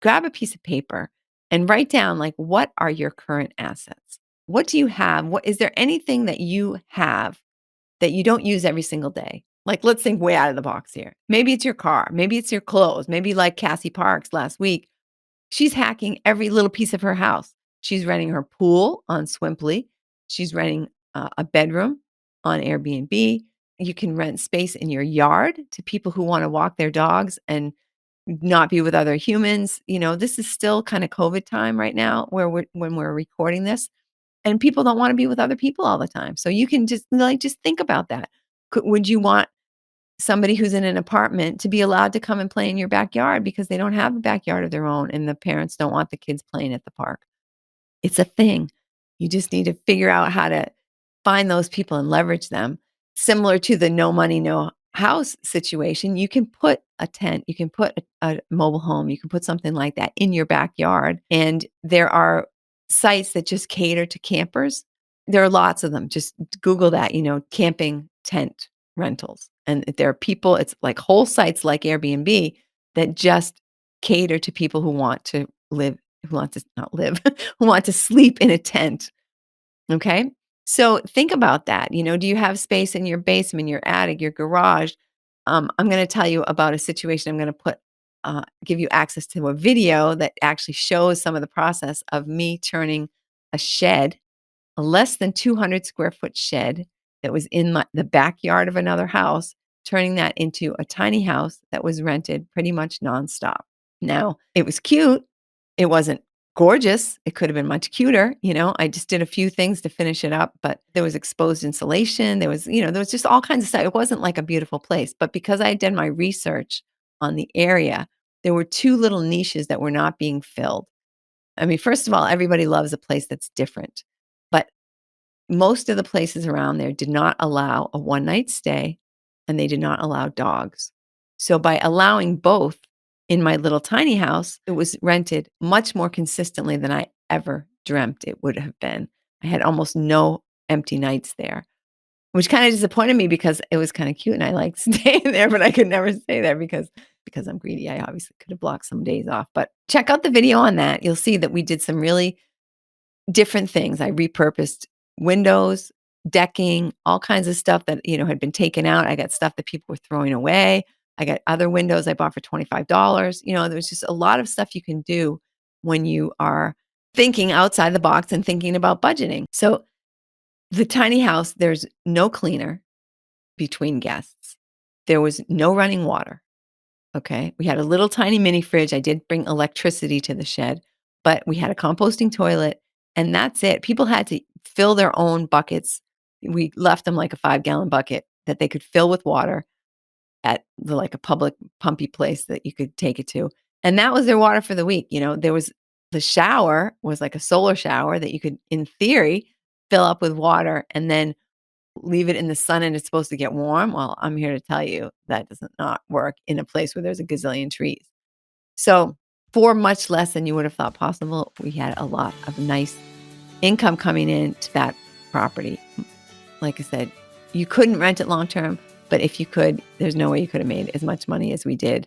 grab a piece of paper and write down, like, what are your current assets? What do you have? What is there anything that you have that you don't use every single day? Like, let's think way out of the box here. Maybe it's your car. Maybe it's your clothes. Maybe like Cassie Parks last week, she's hacking every little piece of her house. She's renting her pool on Swimply. She's renting a bedroom on Airbnb. You can rent space in your yard to people who want to walk their dogs and not be with other humans. This is still kind of COVID time right now where when we're recording this, and people don't want to be with other people all the time. So you can just think about that. Would you want somebody who's in an apartment to be allowed to come and play in your backyard because they don't have a backyard of their own and the parents don't want the kids playing at the park? It's a thing. You just need to figure out how to find those people and leverage them. Similar to the no money, no house situation, you can put a tent, you can put a mobile home, you can put something like that in your backyard. And there are sites that just cater to campers. There are lots of them. Just Google that, camping tent rentals. And there are people, it's like whole sites like Airbnb that just cater to people who want to live, who want to not live, who want to sleep in a tent. Okay. So think about that. Do you have space in your basement, your attic, your garage? I'm going to tell you about a situation. I'm going to give you access to a video that actually shows some of the process of me turning a shed, a less than 200 square foot shed that was in the backyard of another house, turning that into a tiny house that was rented pretty much nonstop. Now, it was cute. It wasn't gorgeous. It could have been much cuter. I just did a few things to finish it up, but there was exposed insulation. There was just all kinds of stuff. It wasn't like a beautiful place, but because I had done my research on the area, there were two little niches that were not being filled. I mean, first of all, everybody loves a place that's different, but most of the places around there did not allow a one-night stay, and they did not allow dogs. So by allowing both in my little tiny house, it was rented much more consistently than I ever dreamt it would have been. I had almost no empty nights there, which kind of disappointed me because it was kind of cute and I liked staying there, but I could never stay there because I'm greedy. I obviously could have blocked some days off. But check out the video on that. You'll see that we did some really different things. I repurposed windows, decking, all kinds of stuff that, had been taken out. I got stuff that people were throwing away. I got other windows I bought for $25. There's just a lot of stuff you can do when you are thinking outside the box and thinking about budgeting. So the tiny house, there's no cleaner between guests. There was no running water. Okay. We had a little tiny mini fridge. I did bring electricity to the shed, but we had a composting toilet and that's it. People had to fill their own buckets. We left them like a 5-gallon bucket that they could fill with water at like a public pumpy place that you could take it to. And that was their water for the week. There was the shower was like a solar shower that you could, in theory, fill up with water and then leave it in the sun and it's supposed to get warm. Well, I'm here to tell you that does not work in a place where there's a gazillion trees. So for much less than you would have thought possible, we had a lot of nice income coming in to that property. Like I said, you couldn't rent it long term, but if you could, there's no way you could have made as much money as we did